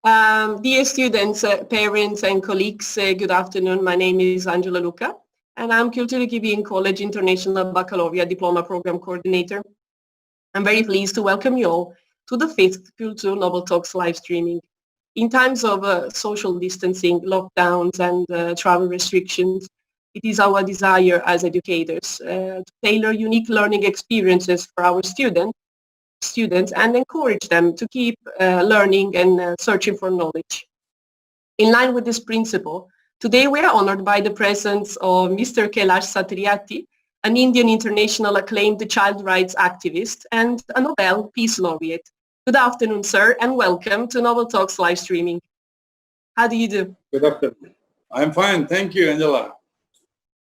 Dear students, parents and colleagues, good afternoon. My name is Angela Luca and I'm Kültür College International Baccalaureate Diploma Program Coordinator. I'm very pleased to welcome you all to the 5th Kültür Nobel Talks live streaming. In times of social distancing, lockdowns and travel restrictions, it is our desire as educators to tailor unique learning experiences for our students and encourage them to keep learning and searching for knowledge. In line with this principle, today we are honored by the presence of Mr. Kailash Satyarthi, an Indian international acclaimed child rights activist and a Nobel Peace Laureate. Good afternoon, sir, and welcome to Nobel Talks live streaming. How do you do? Good afternoon. I'm fine. Thank you, Angela.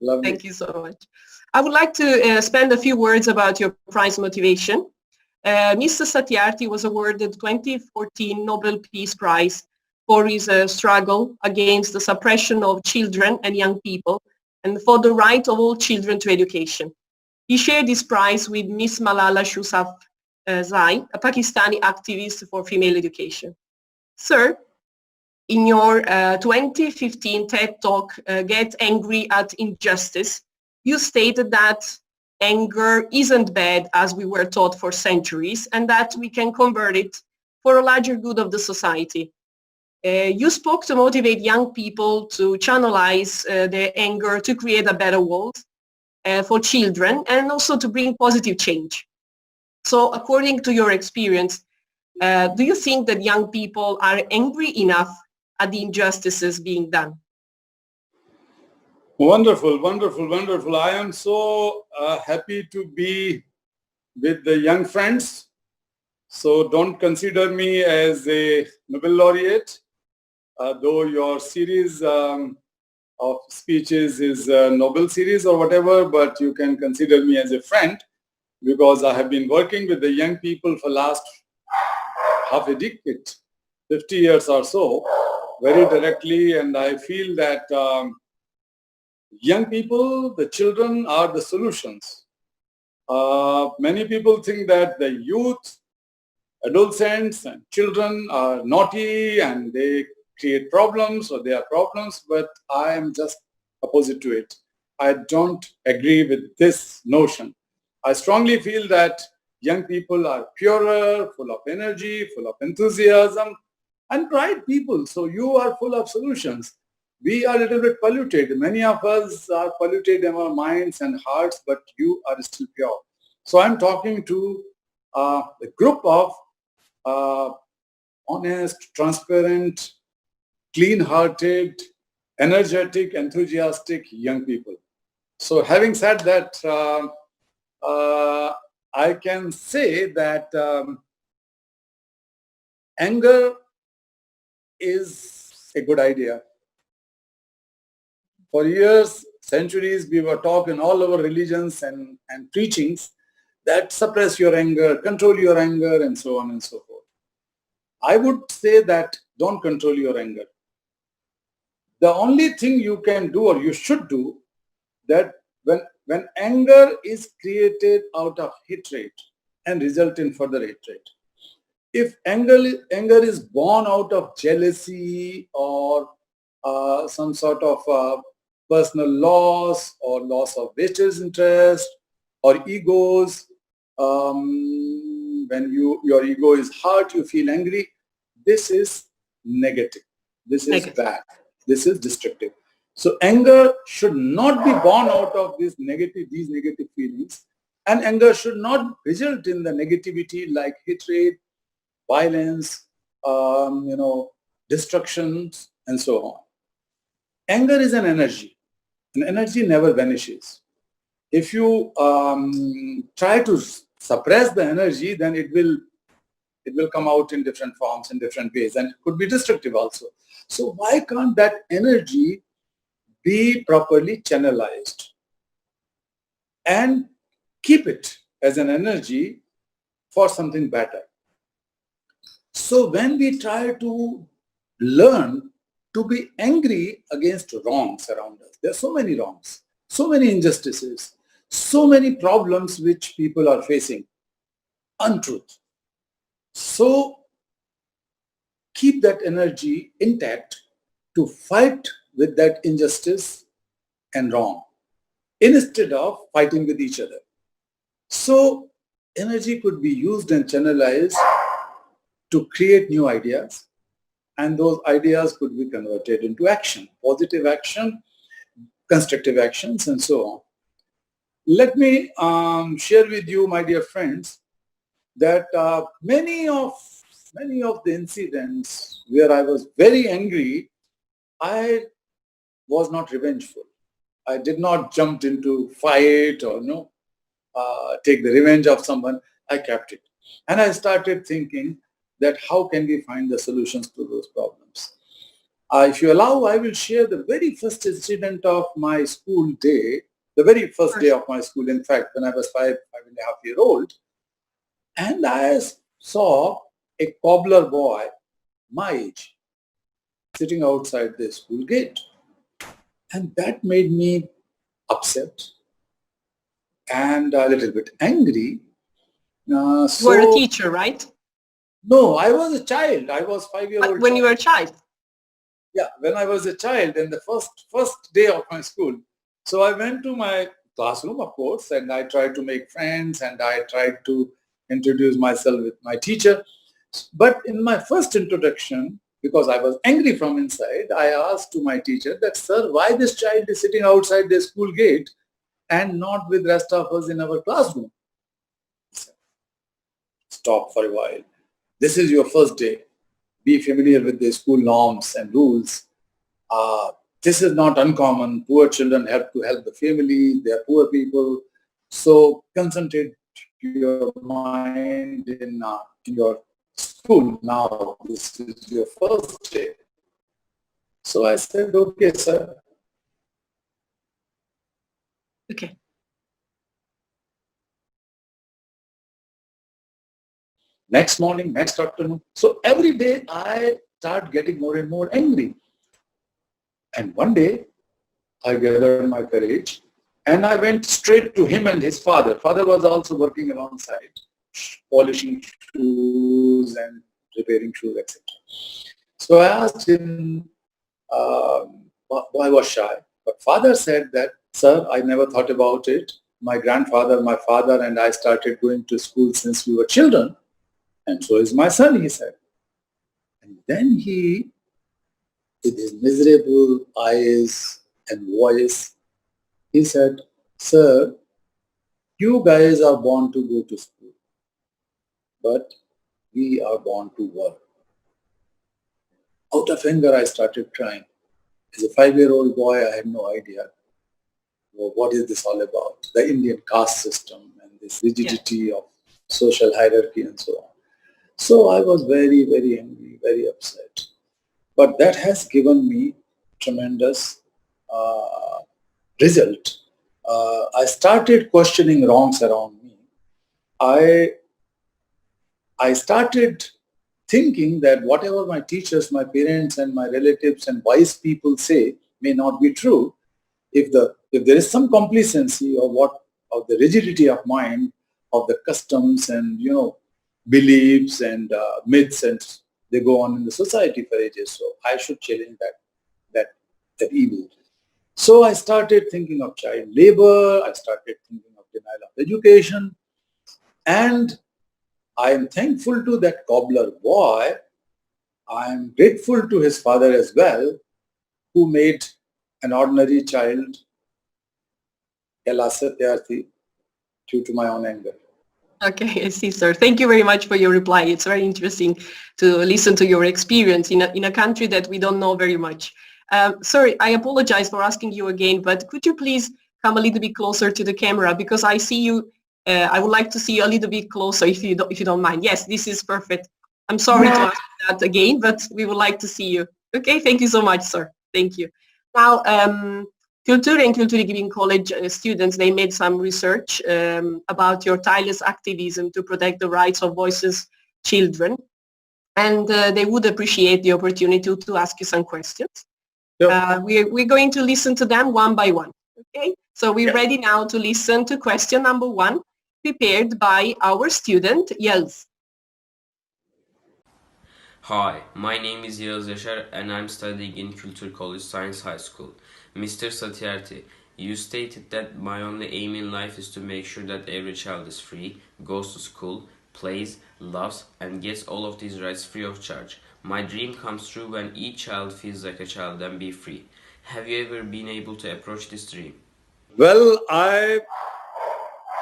Lovely. Thank you so much. I would like to spend a few words about your prize motivation. Mr. Satyarthi was awarded 2014 Nobel Peace Prize for his struggle against the suppression of children and young people and for the right of all children to education. He shared this prize with Miss Malala Yousafzai, a Pakistani activist for female education. Sir, in your 2015 TED Talk, Get Angry at Injustice, you stated that anger isn't bad as we were taught for centuries and that we can convert it for a larger good of the society. You spoke to motivate young people to channelize their anger to create a better world for children and also to bring positive change. So according to your experience, do you think that young people are angry enough at the injustices being done? Wonderful, wonderful, wonderful. I am so happy to be with the young friends. So don't consider me as a Nobel laureate, though your series of speeches is a Nobel series or whatever, but you can consider me as a friend because I have been working with the young people for last half a decade, 50 years or so, very directly, and I feel that young people, the children are the solutions. Many people think that the youth, adolescents and children are naughty and they create problems or they are problems, but I am just opposite to it. I don't agree with this notion. I strongly feel that young people are purer, full of energy, full of enthusiasm and bright people. So you are full of solutions. We are a little bit polluted. Many of us are polluted in our minds and hearts, but you are still pure. So I'm talking to a group of honest, transparent, clean-hearted, energetic, enthusiastic young people. So having said that, I can say that anger is a good idea. For years, centuries, we were taught in all our religions and preachings that suppress your anger, control your anger, and so on and so forth. I would say that don't control your anger. The only thing you can do or you should do that when anger is created out of hatred and result in further hatred. If anger is born out of jealousy or some sort of personal loss or loss of vested interest or egos, when your ego is hurt, you feel angry. This is negative. This is bad. This is destructive. So anger should not be born out of these negative feelings, and anger should not result in the negativity like hatred, violence, destructions, and so on. Anger is an energy. And energy never vanishes. If you try to suppress the energy, then it will come out in different forms, in different ways, and could be destructive also. So why can't that energy be properly channelized and keep it as an energy for something better? So when we try to learn to be angry against wrongs around us, there are so many wrongs, so many injustices, so many problems which people are facing, untruth. So keep that energy intact to fight with that injustice and wrong instead of fighting with each other. So energy could be used and channelized to create new ideas, and those ideas could be converted into action, positive action, constructive actions, and so on. Let me share with you, my dear friends, that many of the incidents where I was very angry, I was not revengeful. I did not jump into fight or take the revenge of someone. I kept it. And I started thinking that how can we find the solutions to those problems. If you allow, I will share the very first incident of my school day, the very first day of my school, in fact, when I was 5.5 years old. And I saw a cobbler boy, my age, sitting outside the school gate. And that made me upset and a little bit angry. You were a teacher, right? No, I was a child. I was 5-year-old. When you were a child? Yeah, when I was a child in the first day of my school. So I went to my classroom, of course, and I tried to make friends and I tried to introduce myself with my teacher. But in my first introduction, because I was angry from inside, I asked to my teacher that, sir, why this child is sitting outside the school gate and not with rest of us in our classroom? He said, stop for a while. This is your first day. Be familiar with the school norms and rules. This is not uncommon. Poor children have to help the family. They are poor people. So concentrate your mind in your school. Now, this is your first day. So I said, okay, sir. Okay. Next morning, next afternoon. So every day I start getting more and more angry. And one day I gathered my courage and I went straight to him and his father. Father was also working alongside, polishing shoes and repairing shoes, etc. So I asked him why I was shy. But father said that, sir, I never thought about it. My grandfather, my father and I started going to school since we were children. And so is my son, he said. And then he, with his miserable eyes and voice, he said, sir, you guys are born to go to school, but we are born to work. Out of anger, I started crying. As a 5-year-old boy, I had no idea what is this all about, the Indian caste system and this rigidity of social hierarchy and so on. So I was very, very angry, very upset. But that has given me tremendous result. I started questioning wrongs around me. I started thinking that whatever my teachers, my parents and my relatives and wise people say may not be true. If there is some complacency of the rigidity of mind, of the customs and beliefs and myths, and they go on in the society for ages. So I should challenge that evil. So I started thinking of child labor. I started thinking of denial of education, and I am thankful to that cobbler boy. I am grateful to his father as well, who made an ordinary child Kailash Satyarthi due to my own anger. Okay, I see, sir. Thank you very much for your reply. It's very interesting to listen to your experience in a country that we don't know very much. Sorry, I apologize for asking you again, but could you please come a little bit closer to the camera, because I see you. I would like to see you a little bit closer, if you don't mind. Yes, this is perfect. I'm sorry to ask that again, but we would like to see you. Okay, thank you so much, sir. Thank you. Now, Kültür and Kültür Giving College students, they made some research about your tireless activism to protect the rights of voiceless children. And they would appreciate the opportunity to ask you some questions. Yep. We're going to listen to them one by one. Okay, so we're ready now to listen to question number 1, prepared by our student, Yels. Hi, my name is Yağız Yaşar and I'm studying in Kültür College Science High School. Mr. Satyarthi, you stated that my only aim in life is to make sure that every child is free, goes to school, plays, loves, and gets all of these rights free of charge. My dream comes true when each child feels like a child and be free. Have you ever been able to approach this dream? Well,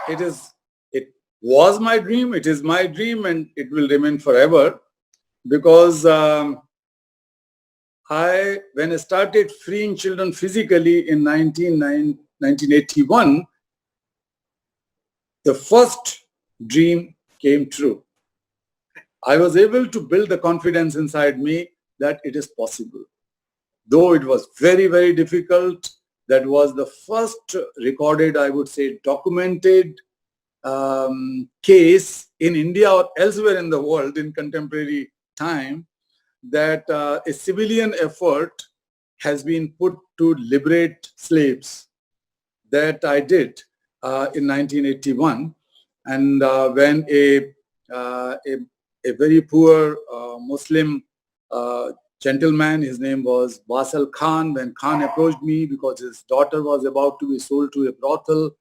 it was my dream, it is my dream, and it will remain forever because when I started freeing children physically in 1981, the first dream came true. I was able to build the confidence inside me that it is possible. Though it was very, very difficult, that was the first recorded, I would say, documented case in India or elsewhere in the world in contemporary time that a civilian effort has been put to liberate slaves. That I did in 1981, and when a very poor Muslim gentleman, his name was Basal Khan, when Khan approached me because his daughter was about to be sold to a brothel,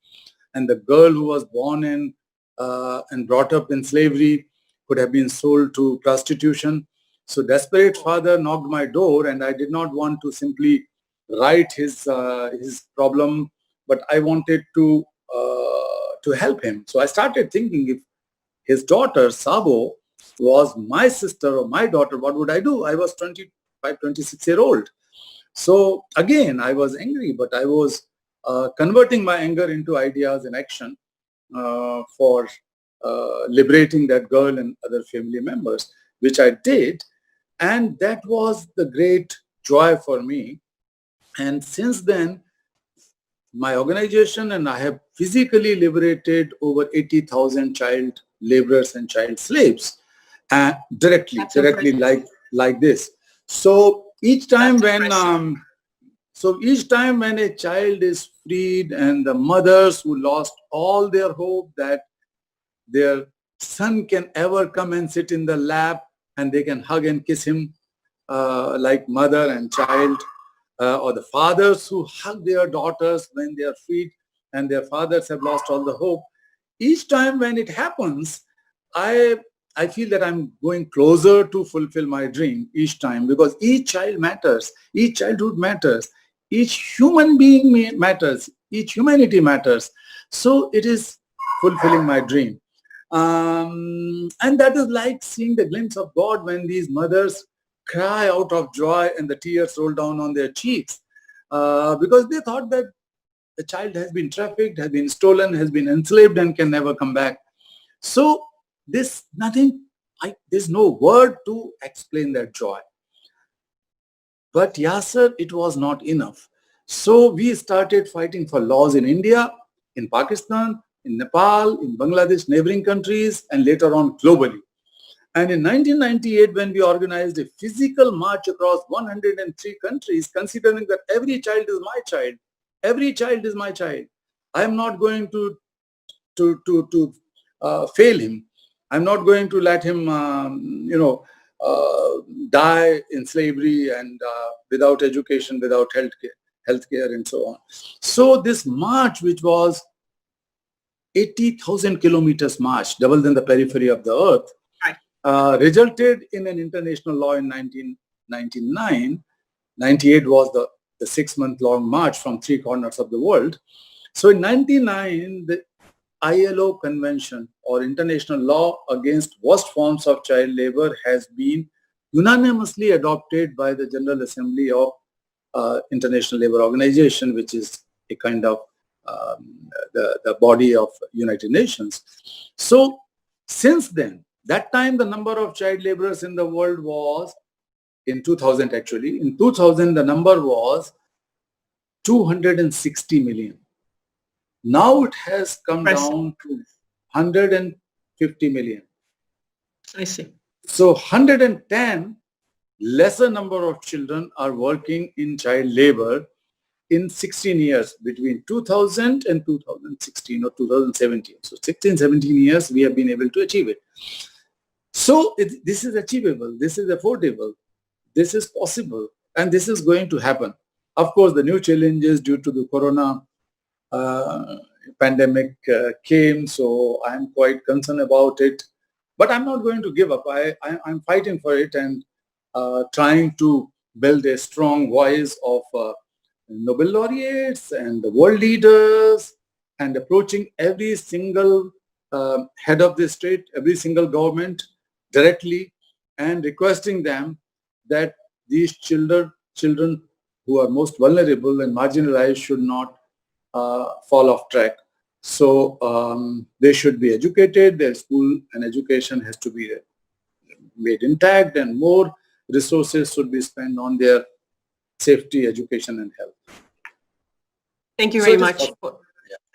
and the girl who was born in and brought up in slavery could have been sold to prostitution. So desperate father knocked my door, and I did not want to simply write his problem, but I wanted to help him. So I started thinking, if his daughter Sabo was my sister or my daughter, what would I do? I was 25, 26-year-old. So again, I was angry, but I was converting my anger into ideas and action for liberating that girl and other family members, which I did. And that was the great joy for me. And since then, my organization and I have physically liberated over 80,000 child laborers and child slaves directly like this. So each time when a child is freed, and the mothers who lost all their hope that their son can ever come and sit in the lap and they can hug and kiss him like mother and child, or the fathers who hug their daughters when they are freed and their fathers have lost all the hope. Each time when it happens, I feel that I'm going closer to fulfill my dream each time, because each child matters, each childhood matters, each human being matters, each humanity matters. So it is fulfilling my dream. And that is like seeing the glimpse of God when these mothers cry out of joy and the tears roll down on their cheeks because they thought that the child has been trafficked, has been stolen, has been enslaved and can never come back. So there's no word to explain that joy. But Yasser, it was not enough. So we started fighting for laws in India, in Pakistan, in Nepal, in Bangladesh, neighboring countries, and later on globally. And in 1998, when we organized a physical march across 103 countries, considering that every child is my child, every child is my child, I am not going to fail him. I'm not going to let him, die in slavery and without education, without healthcare, and so on. So this march, which was 80,000 kilometers march, double than the periphery of the earth, resulted in an international law in 1999. 98 was the 6-month-long march from 3 corners of the world. So in 99, the ILO Convention, or International Law Against Worst Forms of Child Labor, has been unanimously adopted by the General Assembly of International Labour Organization, which is a kind of the body of United Nations. So since then, that time the number of child laborers in the world was, in 2000 actually, in 2000 the number was 260 million. Now it has come down to 150 million. I see. So 110 lesser number of children are working in child labor in 16 years, between 2000 and 2016 or 2017. So 16, 17 years we have been able to achieve it. So this is achievable, this is affordable, this is possible, and this is going to happen. Of course, the new challenges due to the corona pandemic came, so I'm quite concerned about it. But I'm not going to give up. I'm fighting for it and trying to build a strong voice of Nobel laureates and the world leaders, and approaching every single head of the state, every single government directly, and requesting them that these children who are most vulnerable and marginalized should not fall off track. So they should be educated, their school and education has to be made intact, and more resources should be spent on their safety, education, and health. Thank you very much.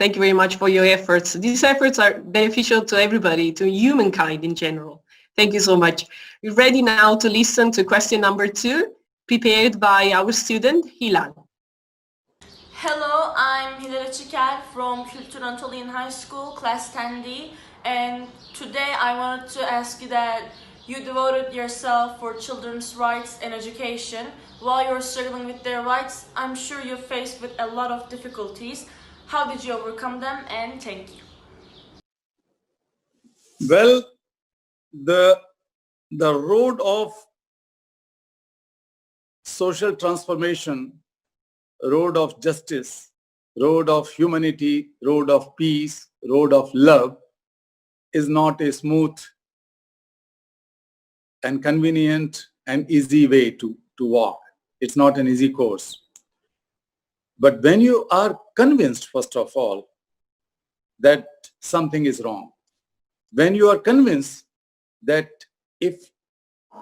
Thank you very much for your efforts. These efforts are beneficial to everybody, to humankind in general. Thank you so much. We're ready now to listen to question number 2, prepared by our student, Hilal. Hello, I'm Hilal Chikel from Kültür Anatolian High School, class 10D, and today I wanted to ask you that you devoted yourself for children's rights and education. While you're struggling with their rights, I'm sure you're faced with a lot of difficulties. How did you overcome them? And thank you. Well, the road of social transformation, road of justice, road of humanity, road of peace, road of love is not a smooth and convenient and easy way to walk. It's not an easy course. But when you are convinced, first of all, that something is wrong, when you are convinced that if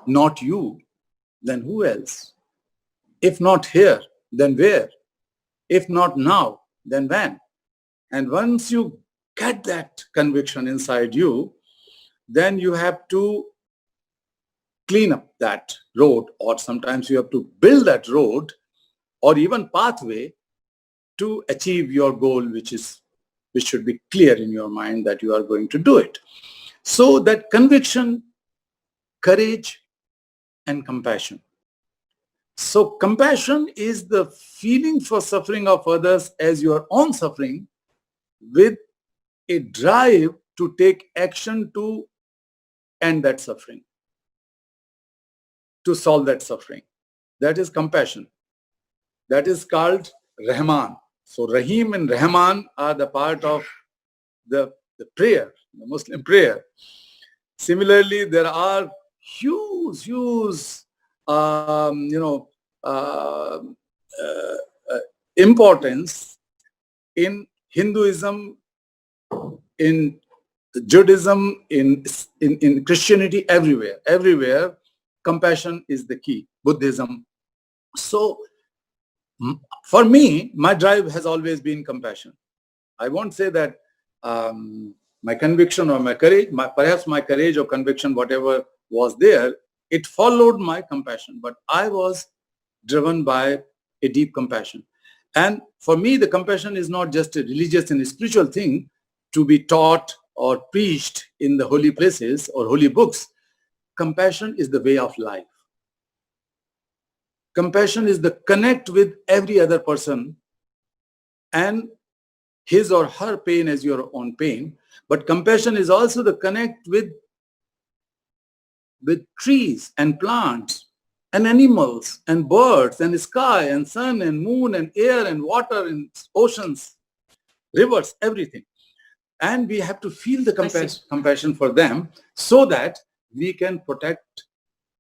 not you, then who else? If not here, then where? If not now, then when? And once you get that conviction inside you, then you have to clean up that road, or sometimes you have to build that road or even pathway to achieve your goal, which should be clear in your mind that you are going to do it. So that conviction, courage, and compassion. So compassion is the feeling for suffering of others as your own suffering, with a drive to take action to end that suffering, to solve that suffering. That is compassion. That is called Rahman. So Rahim and Rahman are the part of the prayer, the Muslim prayer. Similarly, there are huge importance in Hinduism, in Judaism, in Christianity, everywhere, compassion is the key. Buddhism. So for me, my drive has always been compassion. I won't say that my conviction or my courage, perhaps my courage or conviction, whatever was there, it followed my compassion. But I was driven by a deep compassion. And for me, the compassion is not just a religious and a spiritual thing to be taught or preached in the holy places or holy books. Compassion is the way of life. Compassion is the connect with every other person and his or her pain as your own pain. But compassion is also the connect with trees and plants and animals and birds and sky and sun and moon and air and water and oceans, rivers, everything. And we have to feel the compassion for them so that we can protect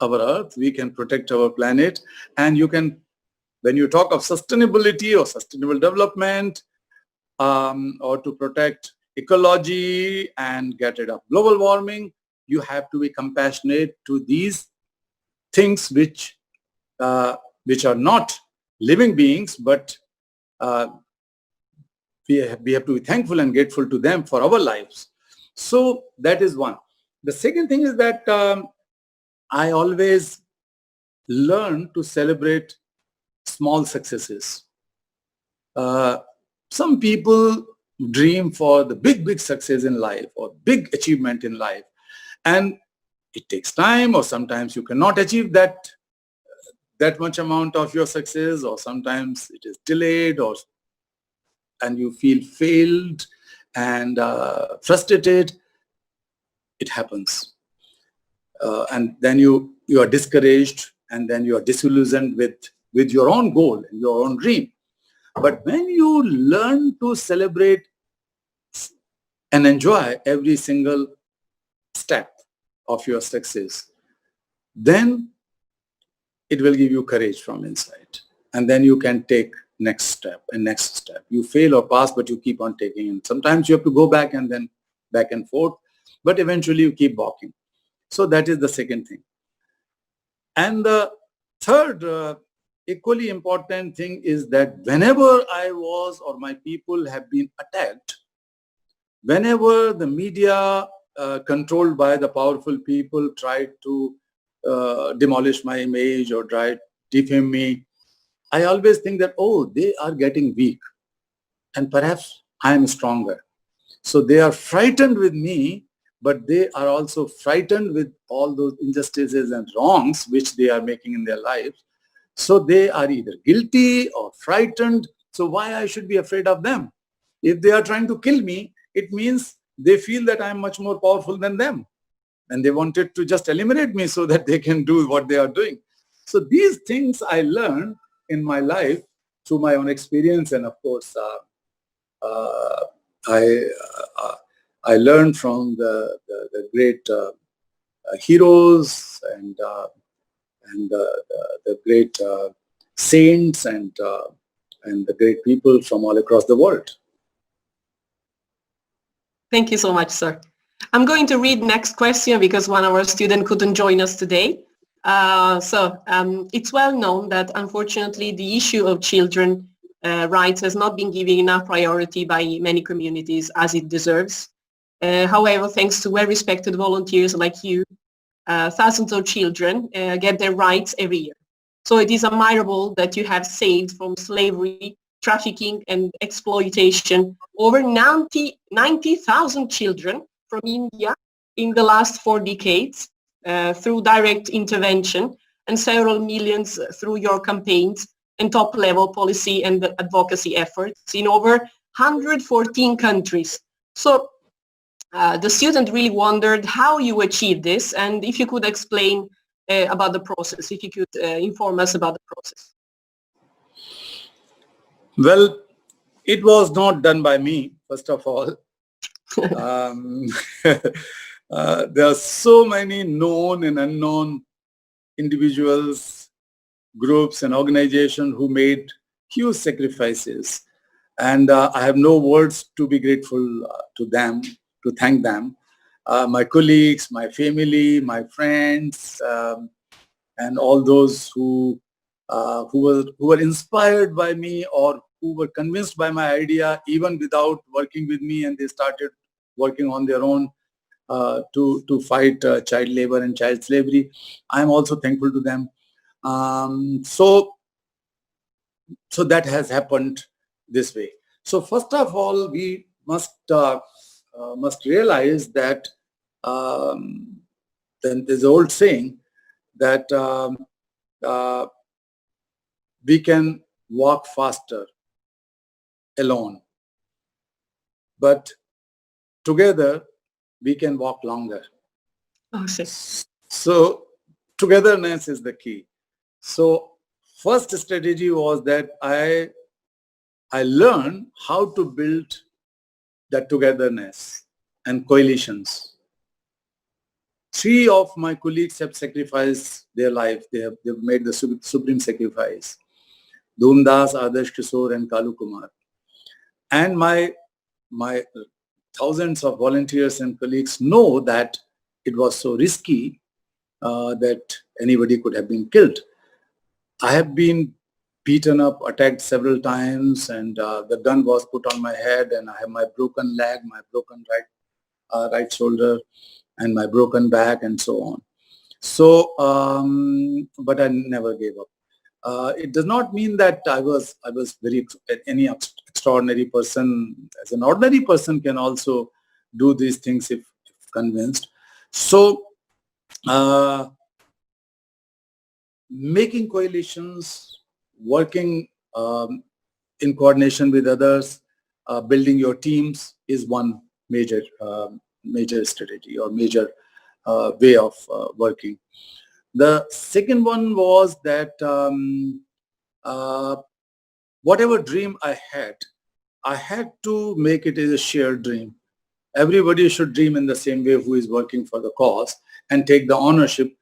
our earth, we can protect our planet. And you can, when you talk of sustainability or sustainable development, or to protect ecology and get rid of global warming, you have to be compassionate to these things which are not living beings, but we have to be thankful and grateful to them for our lives. So that is one. The second thing is that I always learn to celebrate small successes. Some people dream for the big success in life or big achievement in life. And it takes time, or sometimes you cannot achieve that much amount of your success, or sometimes it is delayed, and you feel failed and frustrated. It happens. And then you are discouraged, and then you are disillusioned with your own goal and your own dream. But when you learn to celebrate and enjoy every single step of your success, then it will give you courage from inside. And then you can take next step and next step. You fail or pass, but you keep on taking. And sometimes you have to go back and then back and forth, but eventually you keep walking. So that is the second thing. And the third, equally important thing is that whenever I was or my people have been attacked, whenever the media controlled by the powerful people tried to demolish my image or try to defame me, I always think that, oh, they are getting weak and perhaps I am stronger. So they are frightened with me, but they are also frightened with all those injustices and wrongs which they are making in their lives. So they are either guilty or frightened. So why I should be afraid of them? If they are trying to kill me, it means they feel that I am much more powerful than them. And they wanted to just eliminate me so that they can do what they are doing. So these things I learned in my life through my own experience. And of course, I learned from the great heroes and the great saints and the great people from all across the world. Thank you so much, sir. I'm going to read next question because one of our students couldn't join us today. It's well known that unfortunately the issue of children rights has not been given enough priority by many communities as it deserves. However, thanks to well-respected volunteers like you, thousands of children get their rights every year. So it is admirable that you have saved from slavery, trafficking and exploitation over 90,000 children from India in the last 4 decades through direct intervention, and several millions through your campaigns and top-level policy and advocacy efforts in over 114 countries. So the student really wondered how you achieved this, and if you could explain about the process, if you could inform us about the process. Well, it was not done by me, first of all. There are so many known and unknown individuals, groups and organizations who made huge sacrifices. And I have no words to be grateful to them, to thank them. My colleagues, my family, my friends, and all those who were inspired by me or who were convinced by my idea even without working with me, and they started working on their own to fight child labor and child slavery. I am also thankful to them. So that has happened this way. So first of all, we must realize that then there's an old saying that we can walk faster alone, but together we can walk longer. Okay. So togetherness is the key. So first strategy was that I learned how to build that togetherness and coalitions. 3 of my colleagues have sacrificed their life. They've made the supreme sacrifice. Dhumdas, Adarsh Kishore and Kalu Kumar. And my thousands of volunteers and colleagues know that it was so risky that anybody could have been killed. I have been beaten up, attacked several times, and the gun was put on my head, and I have my broken leg, my broken right shoulder, and my broken back, and so on. So, but I never gave up. It does not mean that I was very any extraordinary person. As an ordinary person can also do these things if convinced. So Making coalitions, working in coordination with others, building your teams is one major strategy or major way of working. The second one was that whatever dream I had to make it as a shared dream. Everybody should dream in the same way who is working for the cause and take the ownership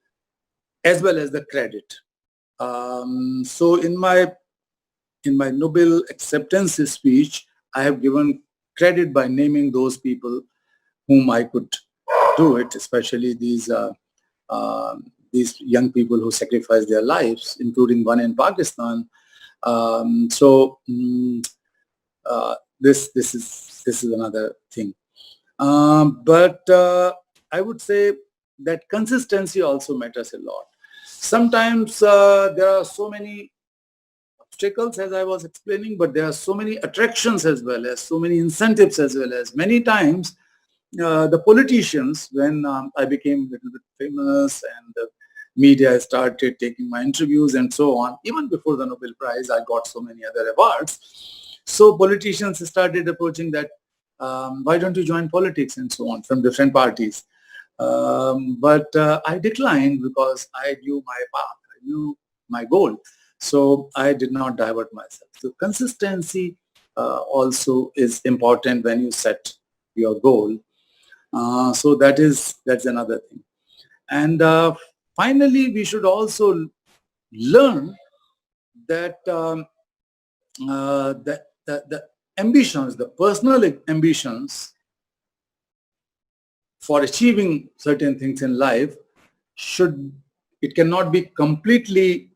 as well as the credit. So in my Nobel acceptance speech, I have given credit by naming those people whom I could do it, especially these young people who sacrificed their lives, including one in Pakistan. This is another thing. But I would say that consistency also matters a lot. Sometimes there are so many obstacles, as I was explaining, but there are so many attractions as well as so many incentives as well as many times the politicians, when I became a little bit famous and the media started taking my interviews and so on, even before the Nobel Prize, I got so many other awards. So politicians started approaching that, why don't you join politics and so on from different parties. But I declined because I knew my path, I knew my goal. So I did not divert myself. So consistency also is important when you set your goal. So that's another thing. And finally, we should also learn that the ambitions, the personal ambitions for achieving certain things in life it cannot be completely,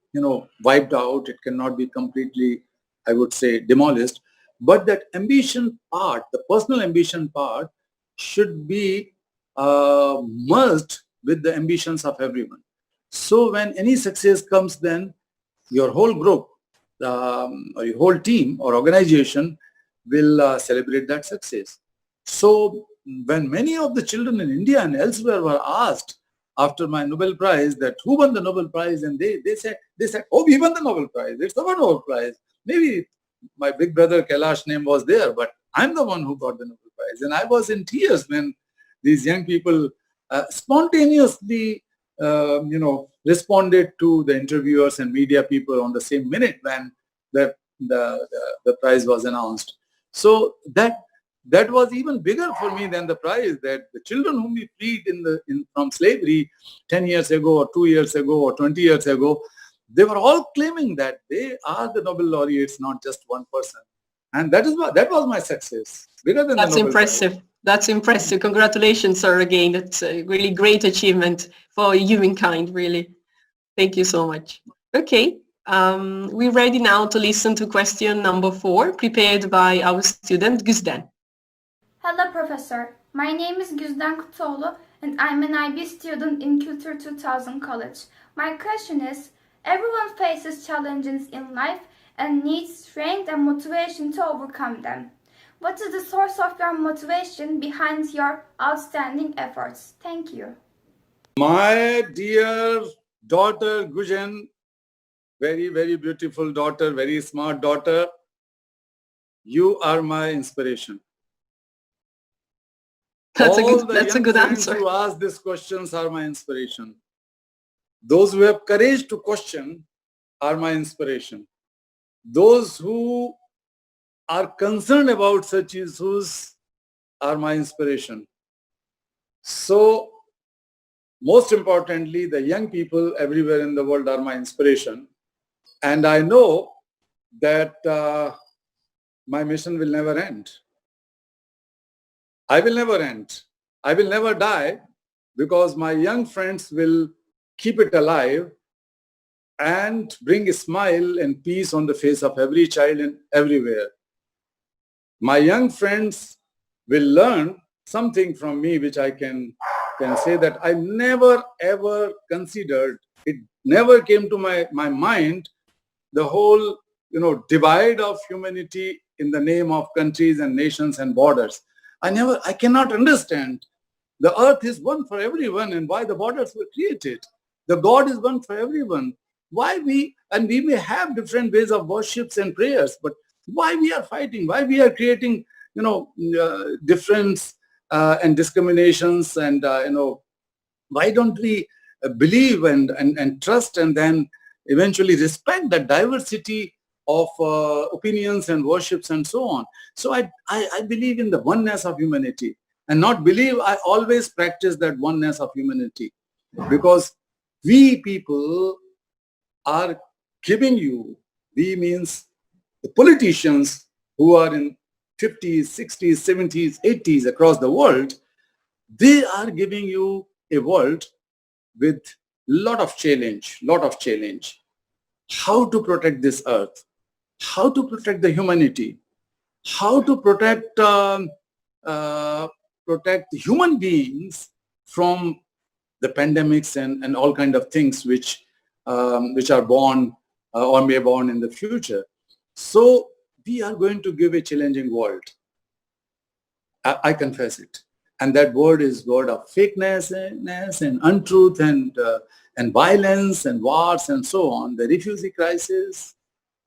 wiped out. It cannot be completely, I would say, demolished. But that ambition part, the personal ambition part, should be merged with the ambitions of everyone. So when any success comes, then your whole group or your whole team or organization will celebrate that success. So when many of the children in India and elsewhere were asked after my Nobel Prize that who won the Nobel Prize, and they said, oh, we won the Nobel Prize. It's the one Nobel Prize. Maybe my big brother Kailash name was there, but I'm the one who got the Nobel Prize. And I was in tears when these young people spontaneously, responded to the interviewers and media people on the same minute when the prize was announced. So that was even bigger for me than the prize, that the children whom we freed from slavery 10 years ago or 2 years ago or 20 years ago, they were all claiming that they are the Nobel laureates, not just one person. And that was my success. Bigger than That's the Nobel impressive. Prize. That's impressive. Congratulations, sir, again. That's a really great achievement for humankind, really. Thank you so much. Okay. We're ready now to listen to question number 4, prepared by our student, Güzden. Hello, Professor. My name is Güzden Kutoğlu, and I'm an IB student in Kültür 2000 College. My question is, everyone faces challenges in life and needs strength and motivation to overcome them. What is the source of your motivation behind your outstanding efforts? Thank you. My dear daughter Gujen, very, very beautiful daughter, very smart daughter, you are my inspiration. That's All a good friends answer. who ask these questions are my inspiration. Those who have courage to question are my inspiration. Those who are concerned about such issues are my inspiration. So, most importantly, the young people everywhere in the world are my inspiration. And I know that my mission will never end. I will never end. I will never die, because my young friends will keep it alive and bring a smile and peace on the face of every child and everywhere. My young friends will learn something from me, which I can say that I never ever considered. It never came to my mind, the whole divide of humanity in the name of countries and nations and borders. I cannot understand The earth is one for everyone, and why the borders were created. The God is one for everyone. Why we may have different ways of worships and prayers, but why we are fighting? Why we are creating, difference and discriminations, and why don't we believe and trust, and then eventually respect the diversity of opinions and worships and so on. So I believe in the oneness of humanity, and not believe, I always practice that oneness of humanity, because we people are giving you, we means the politicians who are in 50s, 60s, 70s, 80s across the world, they are giving you a world with lot of challenge. How to protect this earth, how to protect the humanity, how to protect human beings from the pandemics and all kind of things which are born or may born in the future. So we are going to give a challenging world. I confess it. And that word is word of fakeness and untruth and violence and wars and so on. The refugee crisis,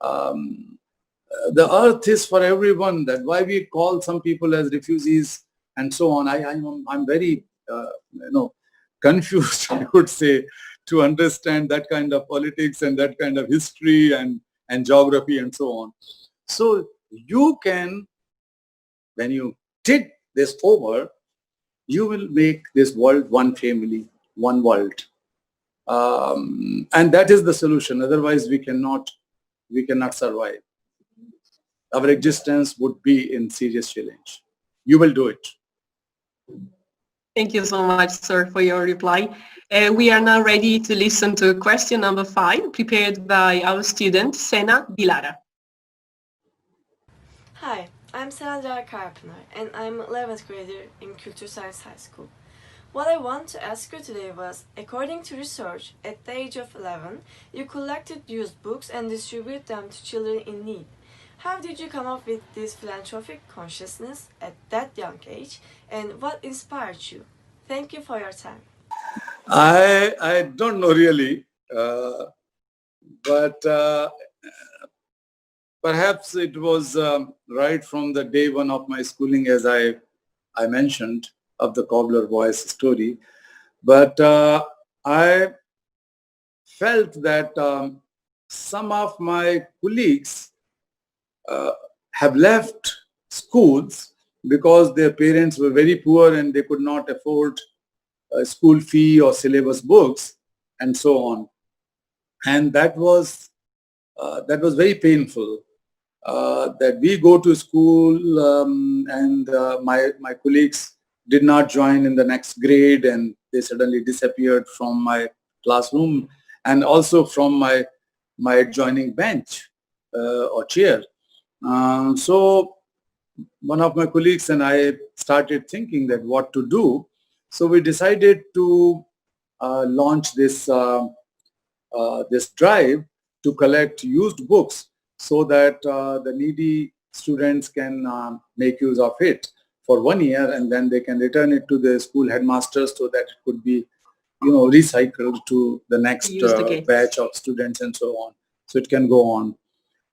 the earth is for everyone. That's why we call some people as refugees and so on. I'm very confused, I would say, to understand that kind of politics and that kind of history and geography and so on. So you can, when you take this over, you will make this world one family, one world. And that is the solution. Otherwise, we cannot survive. Our existence would be in serious challenge. You will do it. Thank you so much, sir, for your reply. We are now ready to listen to question number 5, prepared by our student, Sena Dilara. Hi, I'm Sena Karpınar, and I'm 11th grader in Kültür Science High School. What I want to ask you today was, according to research, at the age of 11, you collected used books and distributed them to children in need. How did you come up with this philanthropic consciousness at that young age, and what inspired you? Thank you for your time. I don't know really, but perhaps it was right from the day one of my schooling, as I mentioned, of the cobbler boy's story. But I felt that some of my colleagues have left schools because their parents were very poor and they could not afford a school fee or syllabus books and so on. And that was very painful. That we go to school and my colleagues did not join in the next grade, and they suddenly disappeared from my classroom and also from my adjoining bench or chair. So one of my colleagues and I started thinking that what to do. So we decided to launch this drive to collect used books so that the needy students can make use of it for 1 year, and then they can return it to the school headmasters so that it could be, recycled to the next batch of students and so on. So it can go on.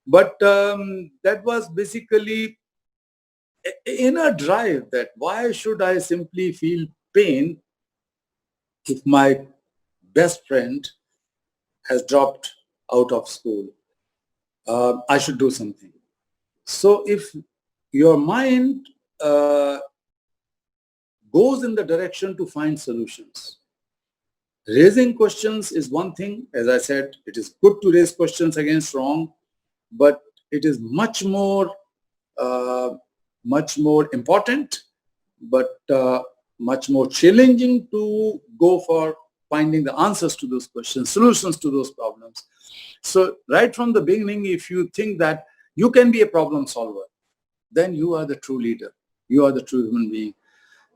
But that was basically in a drive that why should I simply feel pain if my best friend has dropped out of school? I should do something. So if your mind goes in the direction to find solutions, raising questions is one thing. As I said, it is good to raise questions against wrong, but it is much more important, but much more challenging to go for finding the answers to those questions, solutions to those problems. So right from the beginning, if you think that you can be a problem solver, then you are the true leader. You are the true human being.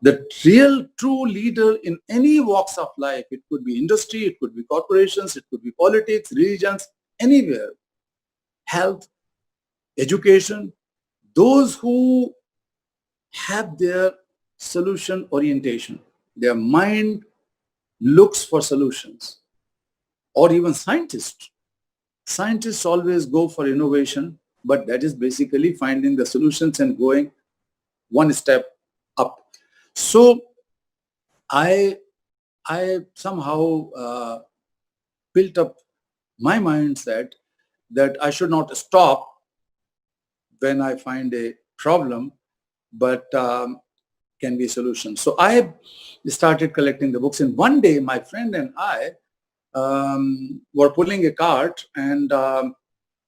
The real true leader in any walks of life, it could be industry, it could be corporations, it could be politics, religions, anywhere, health, education, those who have their solution orientation, Their mind looks for solutions. Or even scientists. Scientists always go for innovation, but that is basically finding the solutions and going one step up. So I somehow built up my mindset that I should not stop when I find a problem, but can be a solution. So I started collecting the books, and one day my friend and I were pulling a cart, and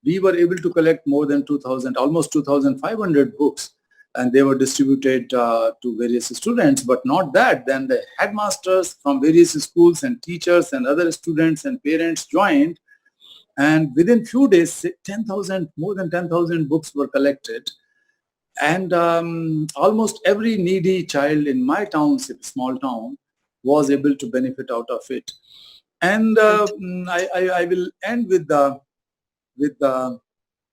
we were able to collect more than 2,000, almost 2,500 books, and they were distributed to various students. But not that, then the headmasters from various schools and teachers and other students and parents joined, and within few days, 10,000, more than 10,000 books were collected. And almost every needy child in my township, small town, was able to benefit out of it. And I will end with a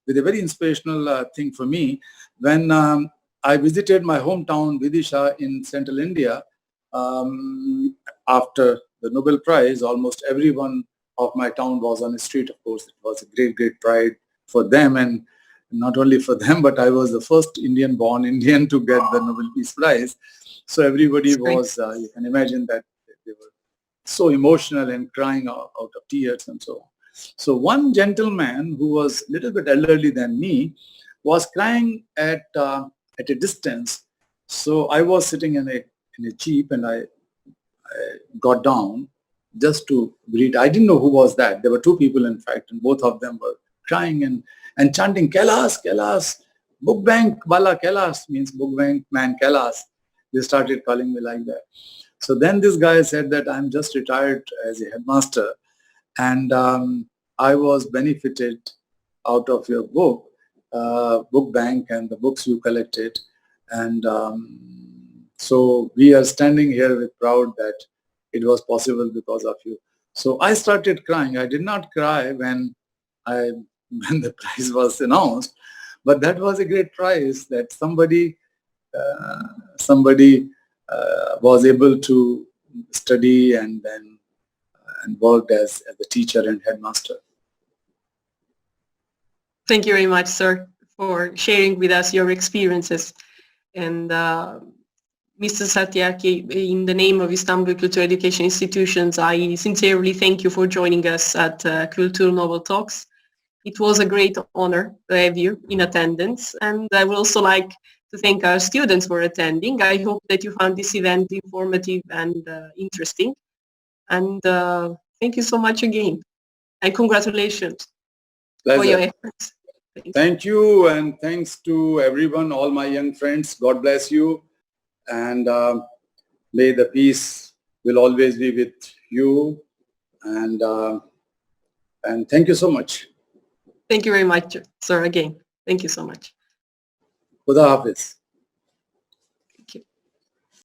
very inspirational thing for me. When I visited my hometown, Vidisha, in central India, after the Nobel Prize, almost everyone of my town was on the street. Of course, it was a great, great pride for them, and not only for them, but I was the first Indian-born Indian to get the Nobel Peace Prize. So everybody was, you can imagine that they were so emotional and crying out of tears and so on. So one gentleman who was a little bit elderly than me was crying at a distance. So I was sitting in a jeep, and I got down just to greet. I didn't know who was that. There were two people, in fact, and both of them were crying and chanting, Kailash, Kailash, book bank wala Kailash, means book bank man Kailash. They started calling me like that. So then this guy said that I'm just retired as a headmaster, and I was benefited out of your book bank and the books you collected. And so we are standing here with proud that it was possible because of you. So I started crying. I did not cry when the prize was announced, but that was a great prize that somebody was able to study and then worked as a teacher and headmaster. Thank you very much, sir, for sharing with us your experiences. And Mr. Satyarthi, in the name of Istanbul Culture Education Institutions, I sincerely thank you for joining us at Kültür Nobel Talks. It was a great honor to have you in attendance, and I would also like to thank our students for attending. I hope that you found this event informative and interesting. And thank you so much again, and congratulations for your efforts. Thank you, and thanks to everyone, all my young friends. God bless you, and may the peace will always be with you. And thank you so much. Thank you very much, sir, again. Thank you so much. Khuda Hafiz.